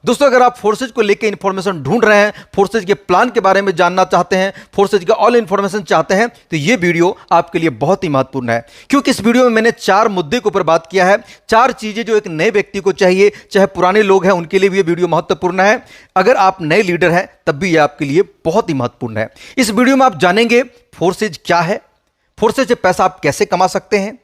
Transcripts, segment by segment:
दोस्तों, अगर आप फोर्सेज को लेकर इंफॉर्मेशन ढूंढ रहे हैं, फोर्सेज के प्लान के बारे में जानना चाहते हैं, फोर्सेज का ऑल इंफॉर्मेशन चाहते हैं, तो यह वीडियो आपके लिए बहुत ही महत्वपूर्ण है। क्योंकि इस वीडियो में मैंने 4 मुद्दे के ऊपर बात किया है, 4 चीजें जो एक नए व्यक्ति को चाहिए, चाहे पुराने लोग हैं उनके लिए भी यह वीडियो महत्वपूर्ण है। अगर आप नए लीडर हैं तब भी यह आपके लिए बहुत ही महत्वपूर्ण है। इस वीडियो में आप जानेंगे फोर्सेज क्या है, फोर्सेज से पैसा आप कैसे कमा सकते हैं,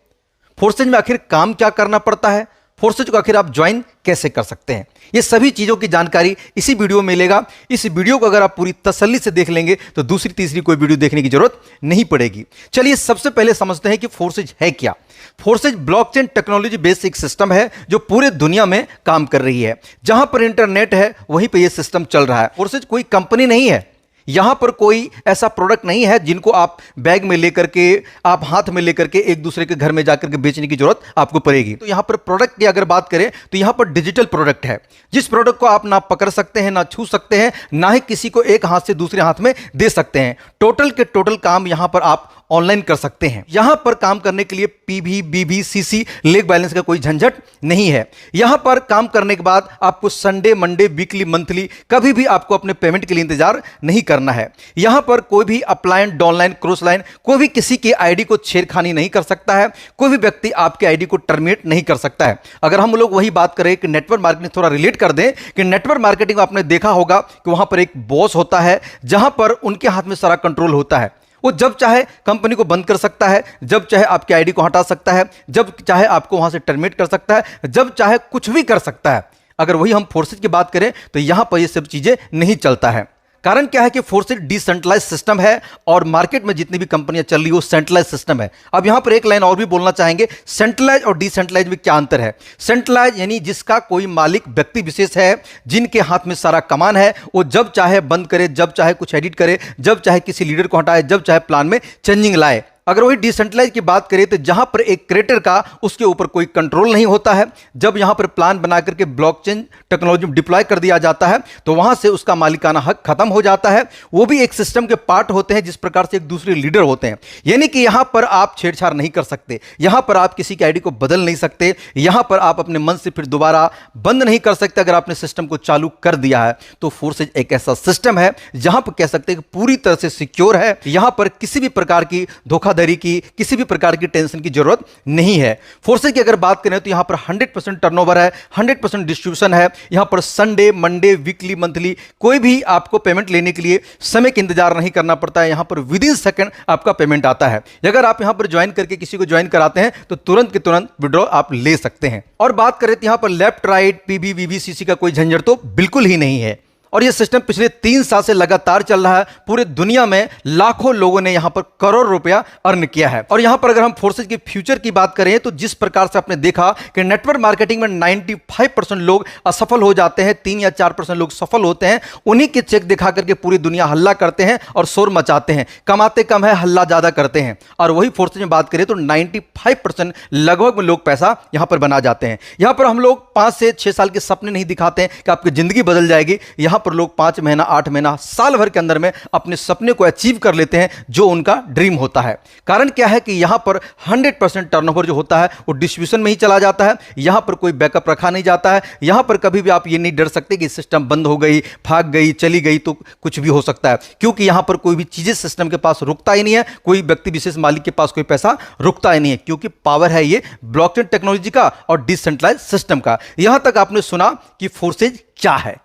फोर्सेज में आखिर काम क्या करना पड़ता है, फोर्सेज को आखिर आप ज्वाइन कैसे कर सकते हैं। ये सभी चीजों की जानकारी इसी वीडियो में मिलेगा। इस वीडियो को अगर आप पूरी तसल्ली से देख लेंगे तो दूसरी तीसरी कोई वीडियो देखने की जरूरत नहीं पड़ेगी। चलिए सबसे पहले समझते हैं कि फोर्सेज है क्या। फोर्सेज ब्लॉकचेन टेक्नोलॉजी बेस्ड एक सिस्टम है जो पूरे दुनिया में काम कर रही है। जहां पर इंटरनेट है वहीं पर यह सिस्टम चल रहा है। फोर्सेज कोई कंपनी नहीं है, यहां पर कोई ऐसा प्रोडक्ट नहीं है जिनको आप बैग में लेकर के, आप हाथ में लेकर के एक दूसरे के घर में जाकर के बेचने की जरूरत आपको पड़ेगी। तो यहां पर प्रोडक्ट की अगर बात करें तो यहां पर डिजिटल प्रोडक्ट है, जिस प्रोडक्ट को आप ना पकड़ सकते हैं, ना छू सकते हैं, ना ही किसी को एक हाथ से दूसरे हाथ में दे सकते हैं। टोटल के टोटल काम यहां पर आप ऑनलाइन कर सकते हैं। यहां पर काम करने के लिए पीवी, बीवी, सीसी, लेग बैलेंस का कोई झंझट नहीं है। यहां पर काम करने के बाद आपको संडे, मंडे, वीकली, मंथली कभी भी आपको अपने पेमेंट के लिए इंतजार नहीं करना है। यहां पर कोई भी अपलाइन, डाउनलाइन, क्रॉस लाइन, कोई भी किसी की आईडी को छेड़खानी नहीं कर सकता है। कोई भी व्यक्ति आपके आईडी को टर्मिनेट नहीं कर सकता है। अगर हम लोग वही बात करें कि नेटवर्क मार्केटिंग थोड़ा रिलेट कर दें कि नेटवर्क मार्केटिंग में आपने देखा होगा कि वहां पर एक बॉस होता है जहां पर उनके हाथ में सारा कंट्रोल होता है। वो जब चाहे कंपनी को बंद कर सकता है, जब चाहे आपके आईडी को हटा सकता है, जब चाहे आपको वहां से टर्मिनेट कर सकता है, जब चाहे कुछ भी कर सकता है। अगर वही हम फोर्सेज की बात करें तो यहां पर ये सब चीजें नहीं चलता है। कारण क्या है कि फोर्सेज डिसेंट्रलाइज सिस्टम है और मार्केट में जितनी भी कंपनियां चल रही है वो सेंट्रलाइज सिस्टम है। अब यहां पर एक लाइन और भी बोलना चाहेंगे, सेंट्रलाइज और डिसेंट्रलाइज में क्या अंतर है। सेंट्रलाइज यानी जिसका कोई मालिक व्यक्ति विशेष है, जिनके हाथ में सारा कमान है, वो जब चाहे बंद करे, जब चाहे कुछ एडिट करे, जब चाहे किसी लीडर को हटाए, जब चाहे प्लान में चेंजिंग लाए। अगर वही डिसेंट्रलाइज की बात करें तो जहां पर एक क्रिएटर का उसके ऊपर कोई कंट्रोल नहीं होता है। जब यहां पर प्लान बना करके ब्लॉकचेन टेक्नोलॉजी में डिप्लॉय कर दिया जाता है तो वहां से उसका मालिकाना हक खत्म हो जाता है। वो भी एक सिस्टम के पार्ट होते हैं जिस प्रकार से एक दूसरे लीडर होते हैं। यानी कि यहां पर आप छेड़छाड़ नहीं कर सकते, यहां पर आप किसी की आईडी को बदल नहीं सकते, यहां पर आप अपने मन से फिर दोबारा बंद नहीं कर सकते। अगर आपने सिस्टम को चालू कर दिया है तो फोर्सेज एक ऐसा सिस्टम है जहां पर कह सकते हैं कि पूरी तरह से सिक्योर है। यहां पर किसी भी प्रकार की धोखा की, किसी भी प्रकार की टेंशन की जरूरत नहीं है। फोर्सेज की अगर बात करें तो यहां पर 100% टर्नओवर है, 100% डिस्ट्रीब्यूशन है। यहां पर संडे, मंडे, वीकली, मंथली कोई भी आपको पेमेंट लेने के लिए समय का इंतजार नहीं करना पड़ता है। यहां पर विद इन सेकंड आपका पेमेंट आता है। अगर आप यहां पर ज्वाइन करके किसी को ज्वाइन कराते हैं तो तुरंत के तुरंत विड्रॉ आप ले सकते हैं। और बात करें तो यहां पर लेफ्ट, राइट, पीबी, वीबी, सीसी का कोई झंझट तो बिल्कुल ही नहीं है। और यह सिस्टम पिछले 3 साल से लगातार चल रहा है। पूरे दुनिया में लाखों लोगों ने यहां पर करोड़ रुपया अर्न किया है। और यहां पर अगर हम फोर्सेज के फ्यूचर की बात करें तो जिस प्रकार से आपने देखा कि नेटवर्क मार्केटिंग में 95% लोग असफल हो जाते हैं, 3 या 4% लोग सफल होते हैं। उन्हीं के चेक दिखा करके पूरी दुनिया हल्ला करते हैं और शोर मचाते हैं। कमाते कम है, हल्ला ज्यादा करते हैं। और वही फोर्सेज में बात करें तो 95% लगभग लोग पैसा यहां पर बना जाते हैं। यहां पर हम लोग 5 से 6 साल के सपने नहीं दिखाते हैं कि आपकी जिंदगी बदल जाएगी। यहां पर लोग 5 महीना, 8 महीना, साल भर के अंदर में अपने सपने को अचीव कर लेते हैं जो उनका ड्रीम होता है। कारण क्या है कि यहां पर 100% टर्नओवर जो होता है वो डिस्ट्रीब्यूशन में ही चला जाता है। यहां पर कोई बैकअप रखा नहीं जाता है। यहां पर कभी भी आप ये नहीं डर सकते कि सिस्टम बंद हो गई, भाग गई, चली गई तो कुछ भी हो सकता है। क्योंकि यहां पर कोई भी चीजें सिस्टम के पास रुकता ही नहीं है, कोई व्यक्ति विशेष मालिक के पास कोई पैसा रुकता ही नहीं है। क्योंकि पावर है ये ब्लॉकचेन टेक्नोलॉजी का और डिसेंट्रलाइज सिस्टम का। यहां तक आपने सुना कि फोर्सेज क्या है।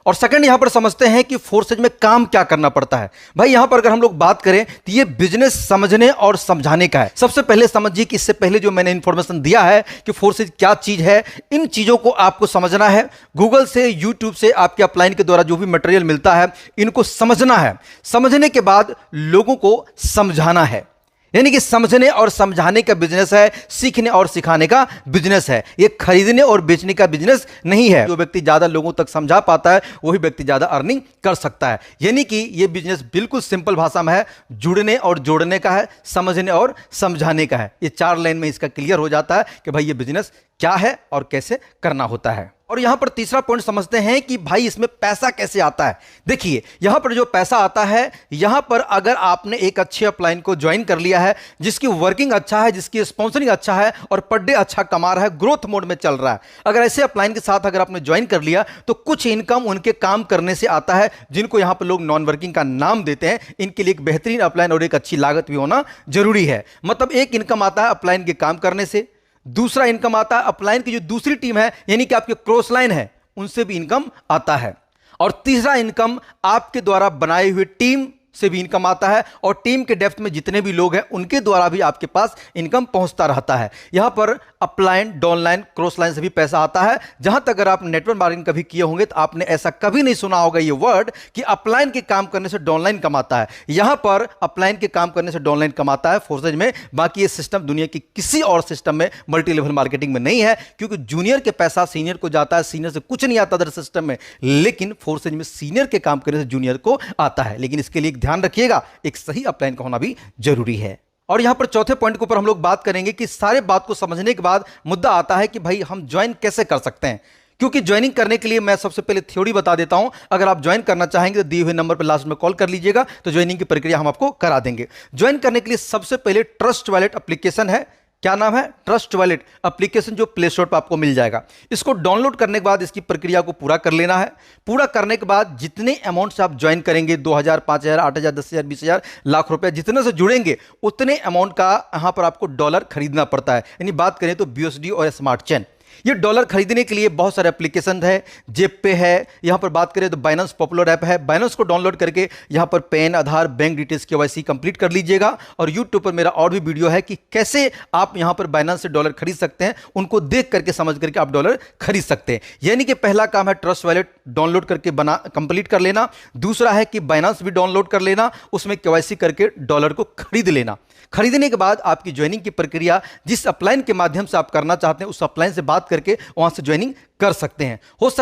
और सेकंड यहां पर समझते हैं कि फोर्सेज में काम क्या करना पड़ता है। भाई यहां पर अगर हम लोग बात करें तो ये बिजनेस समझने और समझाने का है। सबसे पहले समझिए कि इससे पहले जो मैंने इंफॉर्मेशन दिया है कि फोर्सेज क्या चीज है, इन चीजों को आपको समझना है। गूगल से, यूट्यूब से, आपके अपलाइन के द्वारा जो भी मटेरियल मिलता है इनको समझना है। समझने के बाद लोगों को समझाना है। यानी कि समझने और समझाने का बिजनेस है, सीखने और सिखाने का बिजनेस है। ये खरीदने और बेचने का बिजनेस नहीं है। जो व्यक्ति ज्यादा लोगों तक समझा पाता है वही व्यक्ति ज्यादा अर्निंग कर सकता है। यानी कि ये बिजनेस बिल्कुल सिंपल भाषा में है, जुड़ने और जोड़ने का है, समझने और समझाने का है। ये 4 लाइन में इसका क्लियर हो जाता है कि भाई ये बिजनेस क्या है और कैसे करना होता है। और यहां पर तीसरा पॉइंट समझते हैं कि भाई इसमें पैसा कैसे आता है। देखिए यहां पर जो पैसा आता है, यहां पर अगर आपने एक अच्छे अपलाइन को ज्वाइन कर लिया है, जिसकी वर्किंग अच्छा है, जिसकी स्पॉन्सरिंग अच्छा है और पर डे अच्छा कमा रहा है, ग्रोथ मोड में चल रहा है, अगर ऐसे अपलाइन के साथ अगर आपने ज्वाइन कर लिया तो कुछ इनकम उनके काम करने से आता है, जिनको यहां पर लोग नॉन वर्किंग का नाम देते हैं। इनके लिए एक बेहतरीन अपलाइन और एक अच्छी लागत भी होना जरूरी है। मतलब एक इनकम आता है अपलाइन के काम करने से, दूसरा इनकम आता है अपलाइन की जो दूसरी टीम है यानी कि आपके क्रॉस लाइन है उनसे भी इनकम आता है, और तीसरा इनकम आपके द्वारा बनाई हुई टीम से भी इनकम आता है, और टीम के डेप्थ में जितने भी लोग हैं उनके द्वारा भी आपके पास इनकम पहुंचता रहता है। यहां पर अपलाइन, डाउनलाइन, क्रॉस लाइन से भी पैसा आता है। जहां तक अगर आप नेटवर्क मार्केटिंग कभी किए होंगे तो आपने ऐसा कभी नहीं सुना होगा ये वर्ड कि अपलाइन के काम करने से डाउनलाइन कमाता है। यहां पर अपलाइन के काम करने से डाउनलाइन कमाता है फोर्सेज में। बाकी ये सिस्टम दुनिया की किसी और सिस्टम में, मल्टी लेवल मार्केटिंग में नहीं है, क्योंकि जूनियर के पैसा सीनियर को जाता है, सीनियर से कुछ नहीं आता अदर सिस्टम में, लेकिन फोर्सेज में सीनियर के काम करने से जूनियर को आता है। लेकिन इसके लिए ध्यान रखिएगा, एक सही अपलाइन का होना भी जरूरी है। और यहां पर चौथे पॉइंट के ऊपर हम लोग बात करेंगे कि सारे बात को समझने के बाद मुद्दा आता है कि भाई हम ज्वाइन कैसे कर सकते हैं। क्योंकि ज्वाइनिंग करने के लिए मैं सबसे पहले थ्योरी बता देता हूं। अगर आप ज्वाइन करना चाहेंगे तो दिए हुए नंबर पर लास्ट में कॉल कर लीजिएगा, तो ज्वाइनिंग की प्रक्रिया हम आपको करा देंगे। ज्वाइन करने के लिए सबसे पहले ट्रस्ट वॉलेट एप्लीकेशन है, क्या नाम है, ट्रस्ट वॉलेट एप्लीकेशन, जो प्ले स्टोर पर आपको मिल जाएगा। इसको डाउनलोड करने के बाद इसकी प्रक्रिया को पूरा कर लेना है। पूरा करने के बाद जितने अमाउंट से आप ज्वाइन करेंगे, 2000, 5000, 8000, 10000, 20000, लाख रुपए, जितने से जुड़ेंगे उतने अमाउंट का यहां पर आपको डॉलर खरीदना पड़ता है। यानी बात करें तो BUSD और स्मार्ट चेन। ये डॉलर खरीदने के लिए बहुत सारे एप्लीकेशन है, जेप पे है, यहां पर बात करें तो बाइनेंस पॉपुलर ऐप है। बाइनेंस को डाउनलोड करके यहां पर पैन, आधार, बैंक डिटेल्स, KYC कंप्लीट कर लीजिएगा। और यूट्यूब पर मेरा और भी वीडियो है कि कैसे आप यहां पर बाइनेंस से डॉलर खरीद सकते हैं, उनको देख करके समझ करके आप डॉलर खरीद सकते हैं। यानी कि पहला काम है ट्रस्ट वॉलेट डाउनलोड करके कंप्लीट कर लेना। दूसरा है कि बाइनेंस भी डाउनलोड कर लेना, उसमें KYC करके डॉलर को खरीद लेना। खरीदने के बाद आपकी ज्वाइनिंग की प्रक्रिया जिस अपलाइन के माध्यम से आप करना चाहते हैं उस अपलाइन से बात करके वहां से ज्वाइनिंग कर सकते हैं। हो सकता